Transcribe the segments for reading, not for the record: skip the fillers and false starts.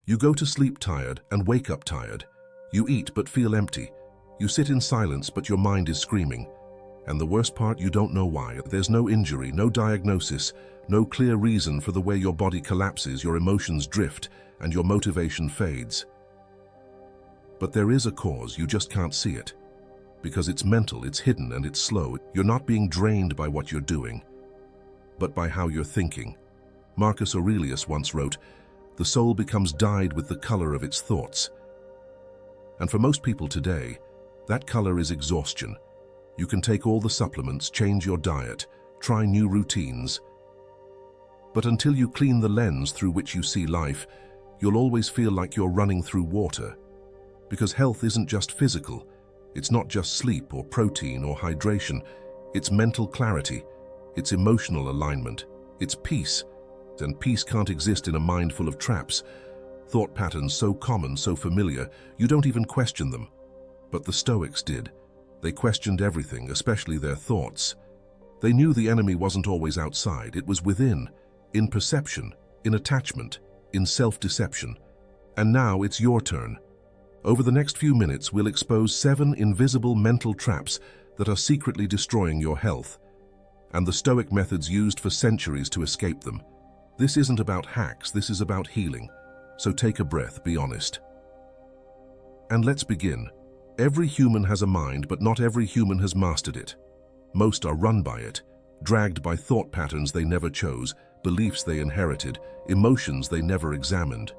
You go to sleep tired and wake up tired. You eat but feel empty. You sit in silence but your mind is screaming. And the worst part, you don't know why. There's no injury, no diagnosis, no clear reason for the way your body collapses, your emotions drift, and your motivation fades. But there is a cause, you just can't see it. Because it's mental, it's hidden, and it's slow. You're not being drained by what you're doing, but by how you're thinking. Marcus Aurelius once wrote, "The soul becomes dyed with the color of its thoughts." And for most people today, that color is exhaustion. You can take all the supplements, change your diet, try new routines. But until you clean the lens through which you see life, you'll always feel like you're running through water. Because health isn't just physical. It's not just sleep or protein or hydration. It's mental clarity. It's emotional alignment. It's peace. And peace can't exist in a mind full of traps. Thought patterns so common, so familiar, you don't even question them. But the Stoics did. They questioned everything, especially their thoughts. They knew the enemy wasn't always outside. It was within, in perception, in attachment, in self-deception. And now it's your turn. Over the next few minutes, we'll expose 7 invisible mental traps that are secretly destroying your health, and the Stoic methods used for centuries to escape them. This isn't about hacks, this is about healing. So take a breath, be honest. And let's begin. Every human has a mind, but not every human has mastered it. Most are run by it, dragged by thought patterns they never chose, beliefs they inherited, emotions they never examined.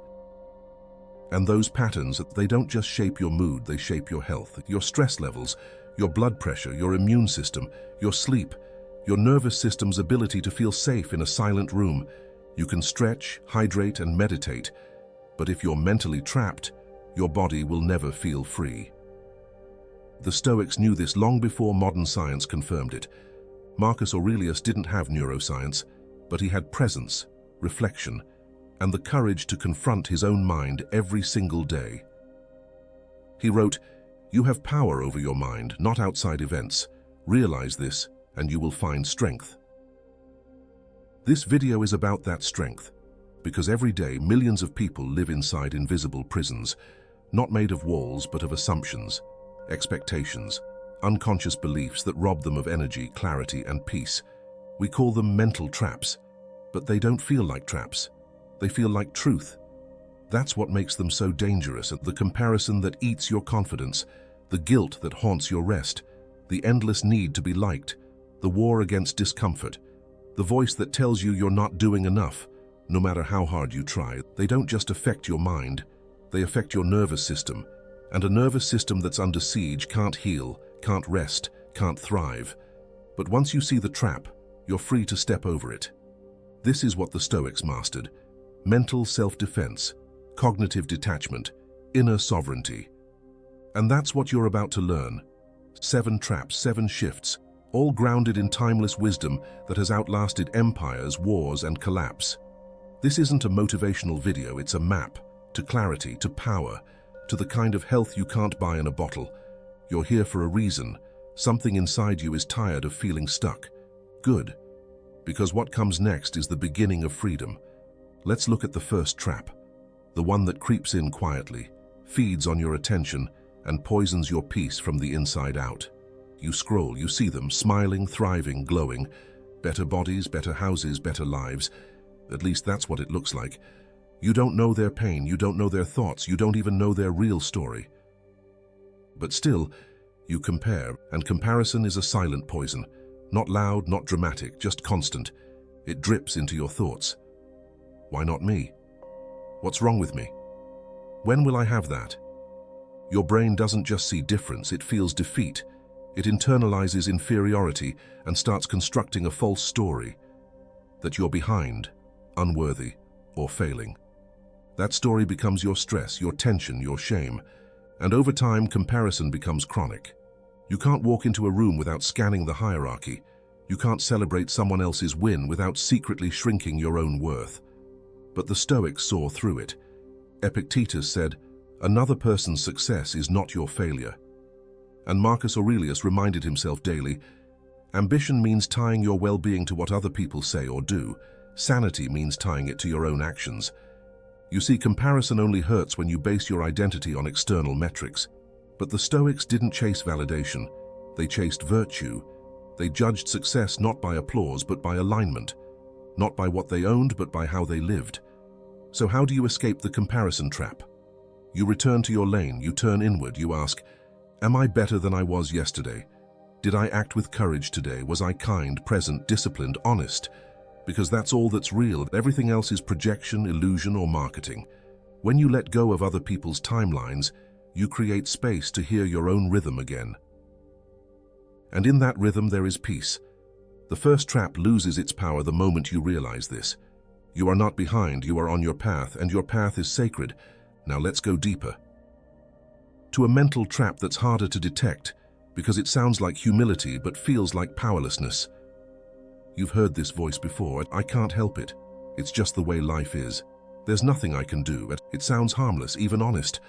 And those patterns, they don't just shape your mood, they shape your health, your stress levels, your blood pressure, your immune system, your sleep, your nervous system's ability to feel safe in a silent room. You can stretch, hydrate, and meditate, but if you're mentally trapped, your body will never feel free. The Stoics knew this long before modern science confirmed it. Marcus Aurelius didn't have neuroscience, but he had presence, reflection, and the courage to confront his own mind every single day. He wrote, "You have power over your mind, not outside events. Realize this, and you will find strength." This video is about that strength, because every day millions of people live inside invisible prisons, not made of walls but of assumptions, expectations, unconscious beliefs that rob them of energy, clarity, and peace. We call them mental traps, but they don't feel like traps. They feel like truth. That's what makes them so dangerous, the comparison that eats your confidence, the guilt that haunts your rest, the endless need to be liked, the war against discomfort, the voice that tells you you're not doing enough, no matter how hard you try. They don't just affect your mind, they affect your nervous system, and a nervous system that's under siege can't heal, can't rest, can't thrive. But once you see the trap, you're free to step over it. This is what the Stoics mastered: mental self-defense, cognitive detachment, inner sovereignty. And that's what you're about to learn. 7 traps, 7 shifts, all grounded in timeless wisdom that has outlasted empires, wars, and collapse. This isn't a motivational video, it's a map to clarity, to power, to the kind of health you can't buy in a bottle. You're here for a reason. Something inside you is tired of feeling stuck. Good, because what comes next is the beginning of freedom. Let's look at the first trap, the one that creeps in quietly, feeds on your attention, and poisons your peace from the inside out. You scroll, you see them, smiling, thriving, glowing. Better bodies, better houses, better lives. At least that's what it looks like. You don't know their pain, you don't know their thoughts, you don't even know their real story. But still, you compare, and comparison is a silent poison. Not loud, not dramatic, just constant. It drips into your thoughts. Why not me? What's wrong with me? When will I have that? Your brain doesn't just see difference, it feels defeat. It internalizes inferiority and starts constructing a false story that you're behind, unworthy, or failing. That story becomes your stress, your tension, your shame, and over time, comparison becomes chronic. You can't walk into a room without scanning the hierarchy. You can't celebrate someone else's win without secretly shrinking your own worth. But the Stoics saw through it. Epictetus said, "Another person's success is not your failure." And Marcus Aurelius reminded himself daily, "Ambition means tying your well-being to what other people say or do. Sanity means tying it to your own actions." You see, comparison only hurts when you base your identity on external metrics. But the Stoics didn't chase validation. They chased virtue. They judged success not by applause but by alignment. Not by what they owned but by how they lived. So how do you escape the comparison trap? You return to your lane, you turn inward, you ask, am I better than I was yesterday? Did I act with courage today? Was I kind, present, disciplined, honest? Because that's all that's real. Everything else is projection, illusion, or marketing. When you let go of other people's timelines, you create space to hear your own rhythm again. And in that rhythm there is peace. The first trap loses its power the moment you realize this. You are not behind, you are on your path, and your path is sacred. Now let's go deeper. To a mental trap that's harder to detect, because it sounds like humility but feels like powerlessness. You've heard this voice before, I can't help it. It's just the way life is. There's nothing I can do. It sounds harmless, even honest.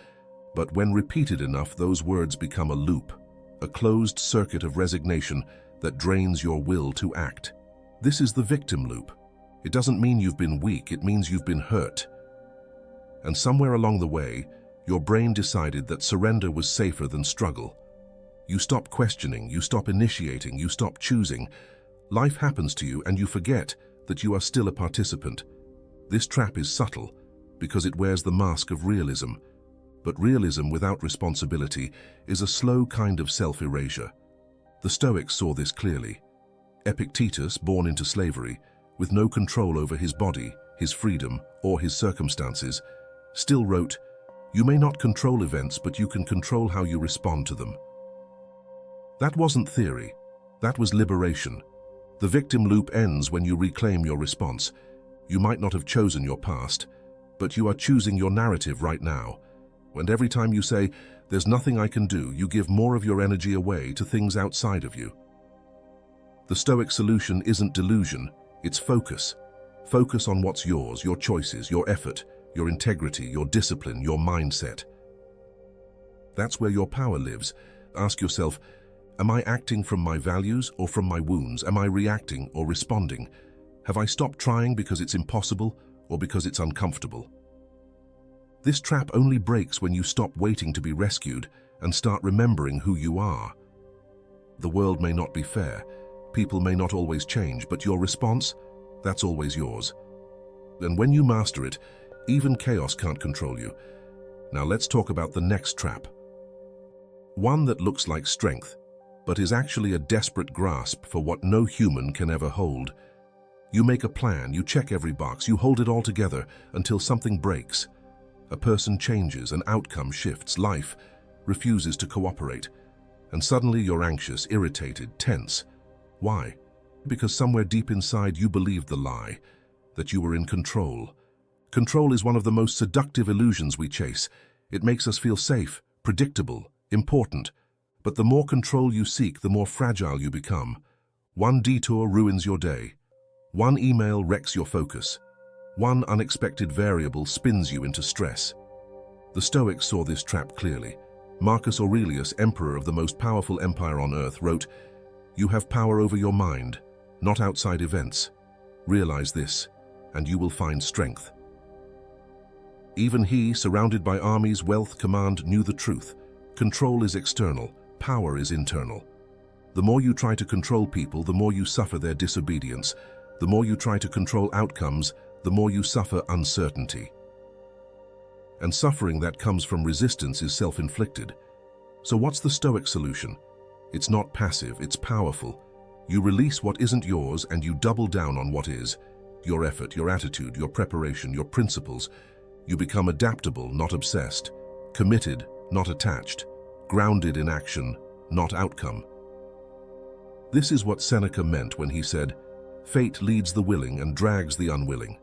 But when repeated enough, those words become a loop, a closed circuit of resignation that drains your will to act. This is the victim loop. It doesn't mean you've been weak, it means you've been hurt. And somewhere along the way, your brain decided that surrender was safer than struggle. You stop questioning, you stop initiating, you stop choosing. Life happens to you and you forget that you are still a participant. This trap is subtle because it wears the mask of realism. But realism without responsibility is a slow kind of self-erasure. The Stoics saw this clearly. Epictetus, born into slavery, with no control over his body, his freedom, or his circumstances, still wrote, "You may not control events, but you can control how you respond to them." That wasn't theory. That was liberation. The victim loop ends when you reclaim your response. You might not have chosen your past, but you are choosing your narrative right now. And every time you say, "There's nothing I can do," you give more of your energy away to things outside of you. The Stoic solution isn't delusion, it's focus. Focus on what's yours, your choices, your effort, your integrity, your discipline, your mindset. That's where your power lives. Ask yourself, am I acting from my values or from my wounds? Am I reacting or responding? Have I stopped trying because it's impossible or because it's uncomfortable? This trap only breaks when you stop waiting to be rescued and start remembering who you are. The world may not be fair, people may not always change, but your response, that's always yours. And when you master it, even chaos can't control you. Now let's talk about the next trap. One that looks like strength, but is actually a desperate grasp for what no human can ever hold. You make a plan, you check every box, you hold it all together until something breaks. A person changes, an outcome shifts, life refuses to cooperate. And suddenly you're anxious, irritated, tense. Why? Because somewhere deep inside you believed the lie, that you were in control. Control is one of the most seductive illusions we chase. It makes us feel safe, predictable, important. But the more control you seek, the more fragile you become. One detour ruins your day. One email wrecks your focus. One unexpected variable spins you into stress. The Stoics saw this trap clearly. Marcus Aurelius, emperor of the most powerful empire on earth, wrote, "You have power over your mind, not outside events. Realize this, and you will find strength." Even he, surrounded by armies, wealth, command, knew the truth. Control is external, power is internal. The more you try to control people, the more you suffer their disobedience. The more you try to control outcomes, the more you suffer uncertainty. And suffering that comes from resistance is self-inflicted. So what's the Stoic solution? It's not passive, it's powerful. You release what isn't yours and you double down on what is. Your effort, your attitude, your preparation, your principles. You become adaptable, not obsessed. Committed, not attached. Grounded in action, not outcome. This is what Seneca meant when he said, "Fate leads the willing and drags the unwilling."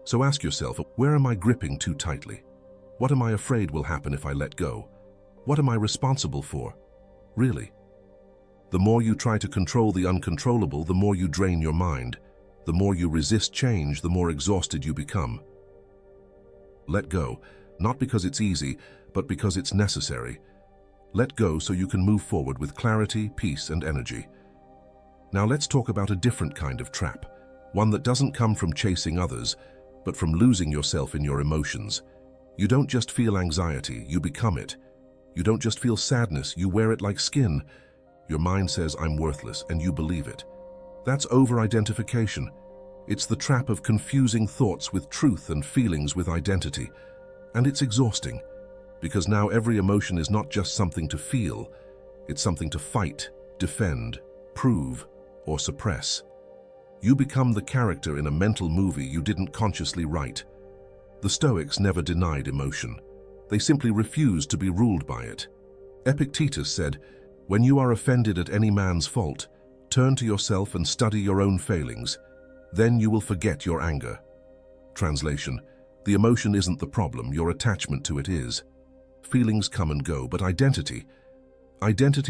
So ask yourself, where am I gripping too tightly? What am I afraid will happen if I let go? What am I responsible for? Really? The more you try to control the uncontrollable, the more you drain your mind. The more you resist change, the more exhausted you become. Let go, not because it's easy, but because it's necessary. Let go so you can move forward with clarity, peace, and energy. Now let's talk about a different kind of trap, one that doesn't come from chasing others, but from losing yourself in your emotions. You don't just feel anxiety, you become it. You don't just feel sadness, you wear it like skin. Your mind says, I'm worthless, and you believe it. That's over-identification. It's the trap of confusing thoughts with truth and feelings with identity. And it's exhausting, because now every emotion is not just something to feel, it's something to fight, defend, prove, or suppress. You become the character in a mental movie you didn't consciously write. The Stoics never denied emotion. They simply refused to be ruled by it. Epictetus said, "When you are offended at any man's fault, turn to yourself and study your own failings. Then you will forget your anger." Translation: the emotion isn't the problem, your attachment to it is. Feelings come and go, but identity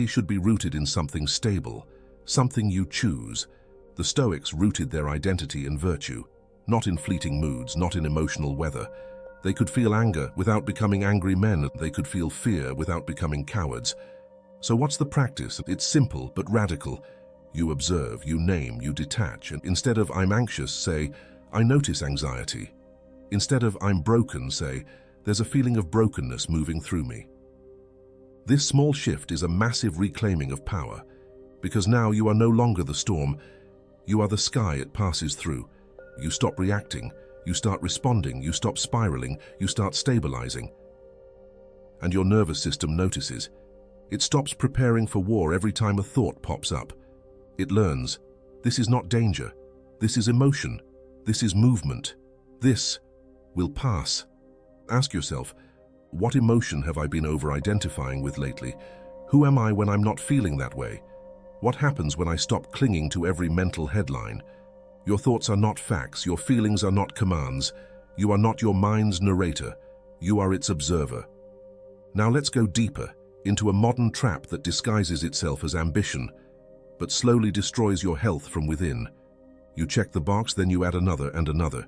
should be rooted in something stable, something you choose. The Stoics rooted their identity in virtue, not in fleeting moods, not in emotional weather. They could feel anger without becoming angry men. They could feel fear without becoming cowards. So what's the practice? It's simple but radical. You observe, you name, you detach, and instead of "I'm anxious," say, "I notice anxiety." Instead of "I'm broken," say, "There's a feeling of brokenness moving through me." This small shift is a massive reclaiming of power, because now you are no longer the storm, you are the sky it passes through. You stop reacting, you start responding, you stop spiraling, you start stabilizing. And your nervous system notices. It stops preparing for war every time a thought pops up. It learns, this is not danger, this is emotion, this is movement, this will pass. Ask yourself, what emotion have I been over-identifying with lately? Who am I when I'm not feeling that way? What happens when I stop clinging to every mental headline? Your thoughts are not facts, your feelings are not commands. You are not your mind's narrator, you are its observer. Now let's go deeper, into a modern trap that disguises itself as ambition, but slowly destroys your health from within. You check the box, then you add another and another.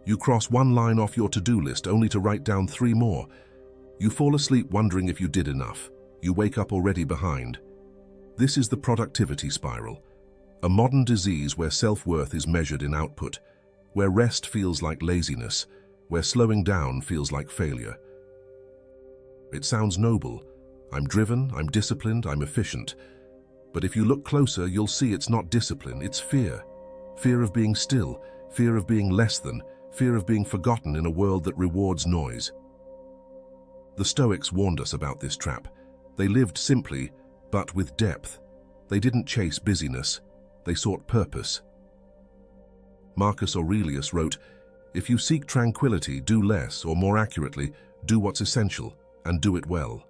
You cross one line off your to-do list only to write down 3 more. You fall asleep wondering if you did enough. You wake up already behind. This is the productivity spiral, a modern disease where self-worth is measured in output, where rest feels like laziness, where slowing down feels like failure. It sounds noble. I'm driven, I'm disciplined, I'm efficient. But if you look closer, you'll see it's not discipline, it's fear. Fear of being still, fear of being less than, fear of being forgotten in a world that rewards noise. The Stoics warned us about this trap. They lived simply, but with depth. They didn't chase busyness, they sought purpose. Marcus Aurelius wrote, "If you seek tranquility, do less, or more accurately, do what's essential, and do it well."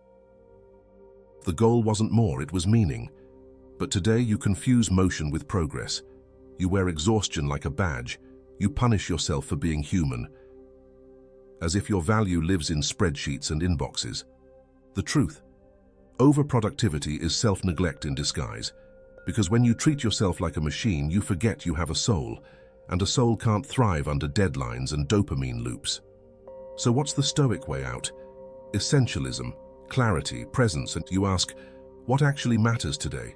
The goal wasn't more, it was meaning. But today you confuse motion with progress. You wear exhaustion like a badge. You punish yourself for being human, as if your value lives in spreadsheets and inboxes. The truth: overproductivity is self-neglect in disguise, because when you treat yourself like a machine, you forget you have a soul, and a soul can't thrive under deadlines and dopamine loops. So what's the Stoic way out? Essentialism, clarity, presence, and you ask, what actually matters today?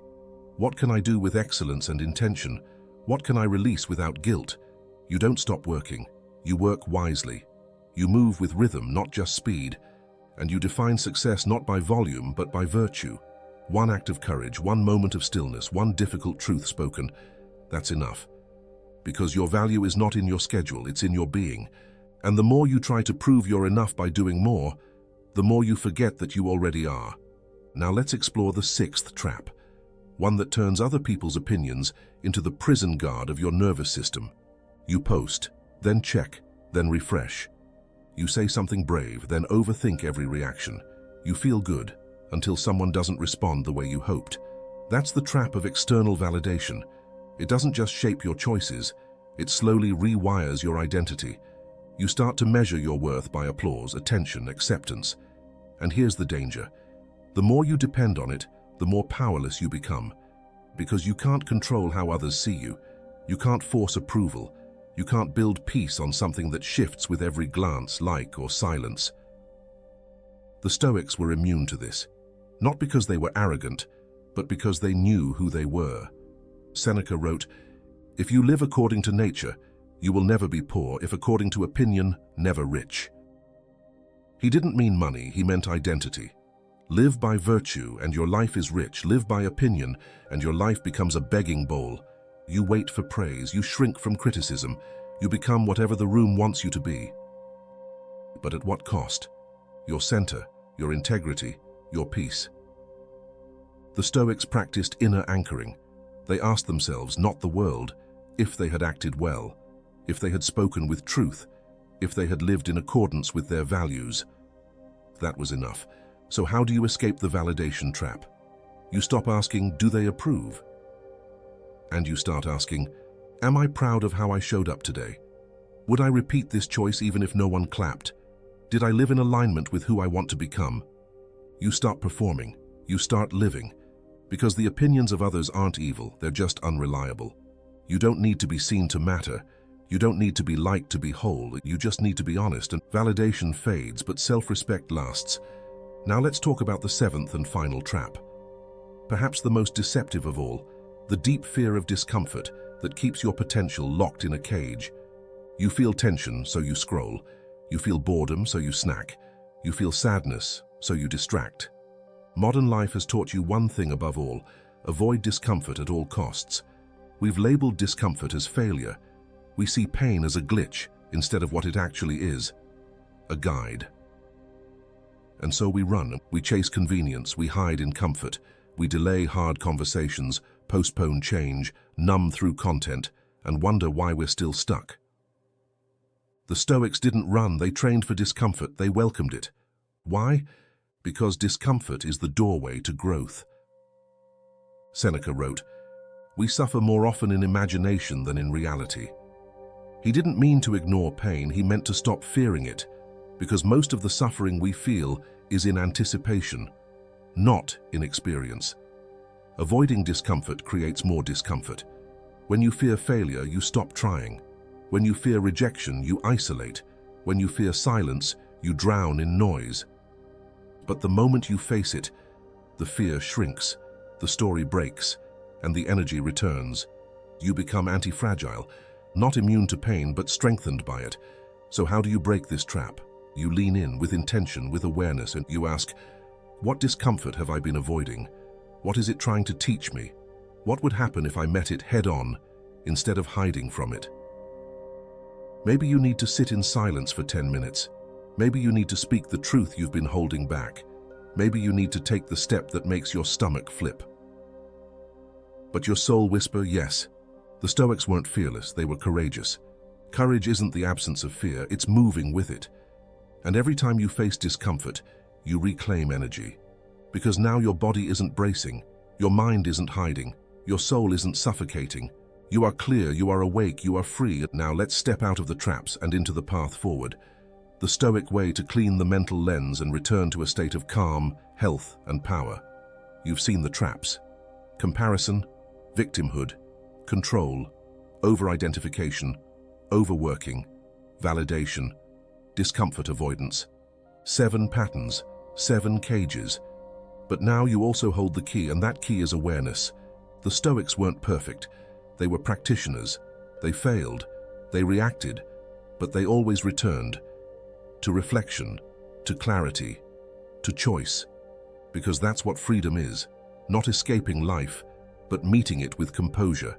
What can I do with excellence and intention? What can I release without guilt? You don't stop working. You work wisely. You move with rhythm, not just speed. And you define success not by volume, but by virtue. One act of courage, one moment of stillness, one difficult truth spoken. That's enough. Because your value is not in your schedule, it's in your being. And the more you try to prove you're enough by doing more, the more you forget that you already are. Now let's explore the 6th trap. One that turns other people's opinions into the prison guard of your nervous system. You post, then check, then refresh. You say something brave, then overthink every reaction. You feel good until someone doesn't respond the way you hoped. That's the trap of external validation. It doesn't just shape your choices, it slowly rewires your identity. You start to measure your worth by applause, attention, acceptance. And here's the danger. The more you depend on it, the more powerless you become. Because you can't control how others see you. You can't force approval. You can't build peace on something that shifts with every glance, like, or silence. The Stoics were immune to this, not because they were arrogant, but because they knew who they were. Seneca wrote, "If you live according to nature, You will never be poor if, according to opinion, never rich. He didn't mean money, he meant identity. Live by virtue and your life is rich. Live by opinion and your life becomes a begging bowl. You wait for praise, you shrink from criticism, you become whatever the room wants you to be. But at what cost? Your center, your integrity, your peace. The Stoics practiced inner anchoring. They asked themselves, not the world, if they had acted well, if they had spoken with truth, if they had lived in accordance with their values. That was enough. So how do you escape the validation trap? You stop asking, do they approve? And you start asking, am I proud of how I showed up today? Would I repeat this choice even if no one clapped? Did I live in alignment with who I want to become? You start performing, you start living, because the opinions of others aren't evil, they're just unreliable. You don't need to be seen to matter. You don't need to be liked to be whole. You just need to be honest, and validation fades, but self-respect lasts. Now let's talk about the seventh and final trap. Perhaps the most deceptive of all, the deep fear of discomfort that keeps your potential locked in a cage. You feel tension, so you scroll. You feel boredom, so you snack. You feel sadness, so you distract. Modern life has taught you one thing above all: avoid discomfort at all costs. We've labeled discomfort as failure. We see pain as a glitch instead of what it actually is, a guide. And so we run, we chase convenience, we hide in comfort, we delay hard conversations, postpone change, numb through content, and wonder why we're still stuck. The Stoics didn't run, they trained for discomfort, they welcomed it. Why? Because discomfort is the doorway to growth. Seneca wrote, "We suffer more often in imagination than in reality." He didn't mean to ignore pain, he meant to stop fearing it, because most of the suffering we feel is in anticipation, not in experience. Avoiding discomfort creates more discomfort. When you fear failure, you stop trying. When you fear rejection, you isolate. When you fear silence, you drown in noise. But the moment you face it, the fear shrinks, the story breaks, and the energy returns. You become anti-fragile, not immune to pain, but strengthened by it. So how do you break this trap? You lean in with intention, with awareness, and you ask, what discomfort have I been avoiding? What is it trying to teach me? What would happen if I met it head-on, instead of hiding from it? Maybe you need to sit in silence for 10 minutes. Maybe you need to speak the truth you've been holding back. Maybe you need to take the step that makes your stomach flip. But your soul whisper, yes. The Stoics weren't fearless, they were courageous. Courage isn't the absence of fear, it's moving with it. And every time you face discomfort, you reclaim energy. Because now your body isn't bracing, your mind isn't hiding, your soul isn't suffocating. You are clear, you are awake, you are free. Now let's step out of the traps and into the path forward. The Stoic way to clean the mental lens and return to a state of calm, health, and power. You've seen the traps: comparison, victimhood, control, over-identification, overworking, validation, discomfort avoidance. 7 patterns, 7 cages. But now you also hold the key, and that key is awareness. The Stoics weren't perfect. They were practitioners. They failed. They reacted. But they always returned. To reflection, to clarity, to choice. Because that's what freedom is. Not escaping life, but meeting it with composure.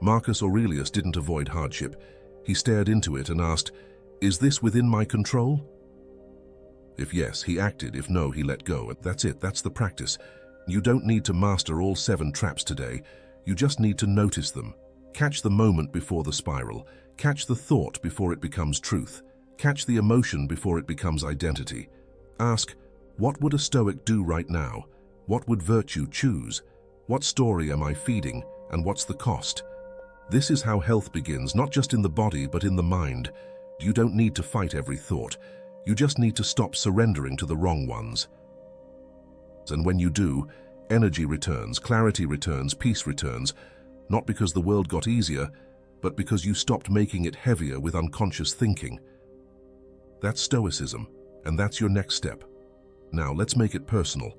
Marcus Aurelius didn't avoid hardship. He stared into it and asked, "Is this within my control?" If yes, he acted. If no, he let go. That's it. That's the practice. You don't need to master all 7 traps today. You just need to notice them. Catch the moment before the spiral. Catch the thought before it becomes truth. Catch the emotion before it becomes identity. Ask, what would a Stoic do right now? What would virtue choose? What story am I feeding, and what's the cost? This is how health begins, not just in the body, but in the mind. You don't need to fight every thought. You just need to stop surrendering to the wrong ones. And when you do, energy returns, clarity returns, peace returns, not because the world got easier, but because you stopped making it heavier with unconscious thinking. That's Stoicism, and that's your next step. Now let's make it personal.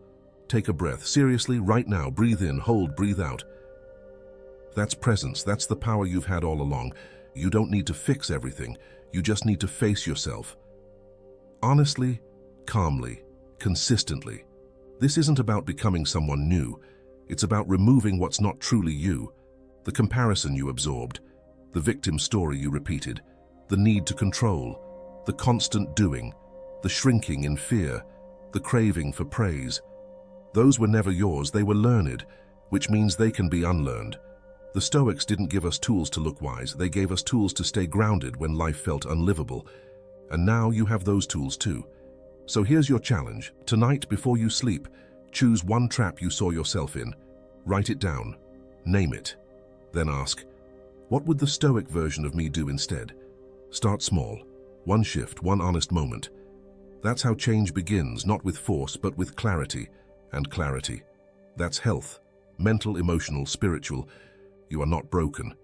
Take a breath, seriously, right now. Breathe in, hold, breathe out. That's presence, that's the power you've had all along. You don't need to fix everything. You just need to face yourself. Honestly, calmly, consistently. This isn't about becoming someone new. It's about removing what's not truly you. The comparison you absorbed, the victim story you repeated, the need to control, the constant doing, the shrinking in fear, the craving for praise. Those were never yours, they were learned, which means they can be unlearned. The Stoics didn't give us tools to look wise, they gave us tools to stay grounded when life felt unlivable. And now you have those tools too. So here's your challenge. Tonight, before you sleep, choose one trap you saw yourself in. Write it down. Name it. Then ask, what would the Stoic version of me do instead? Start small. One shift, one honest moment. That's how change begins, not with force, but with clarity. And clarity. That's health. Mental, emotional, spiritual. You are not broken.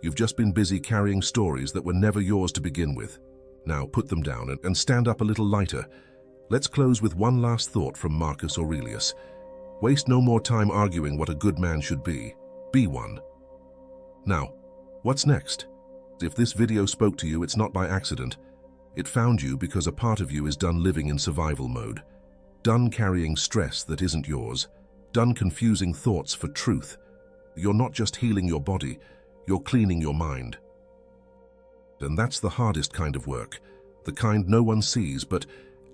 You've just been busy carrying stories that were never yours to begin with. Now put them down and stand up a little lighter. Let's close with one last thought from Marcus Aurelius. Waste no more time arguing what a good man should be. Be one. Now, what's next? If this video spoke to you, it's not by accident. It found you because a part of you is done living in survival mode. Done carrying stress that isn't yours. Done confusing thoughts for truth. You're not just healing your body, you're cleaning your mind. And that's the hardest kind of work. The kind no one sees, but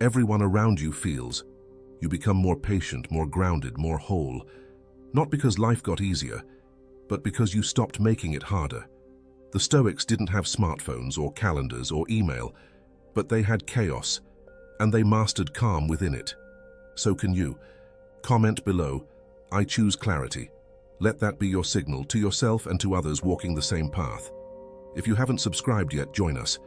everyone around you feels. You become more patient, more grounded, more whole. Not because life got easier, but because you stopped making it harder. The Stoics didn't have smartphones or calendars or email, but they had chaos, and they mastered calm within it. So can you. Comment below, I choose clarity. Let that be your signal to yourself and to others walking the same path. If you haven't subscribed yet, join us.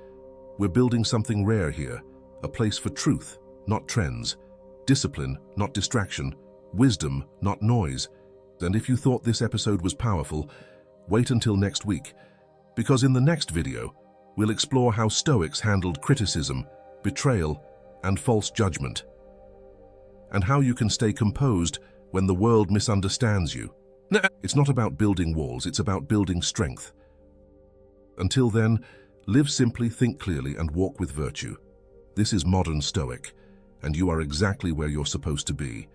We're building something rare here, a place for truth, not trends, discipline, not distraction, wisdom, not noise. And if you thought this episode was powerful, wait until next week, because in the next video, we'll explore how Stoics handled criticism, betrayal, and false judgment, and how you can stay composed when the world misunderstands you. It's not about building walls, it's about building strength. Until then, live simply, think clearly, and walk with virtue. This is Modern Stoic, and you are exactly where you're supposed to be.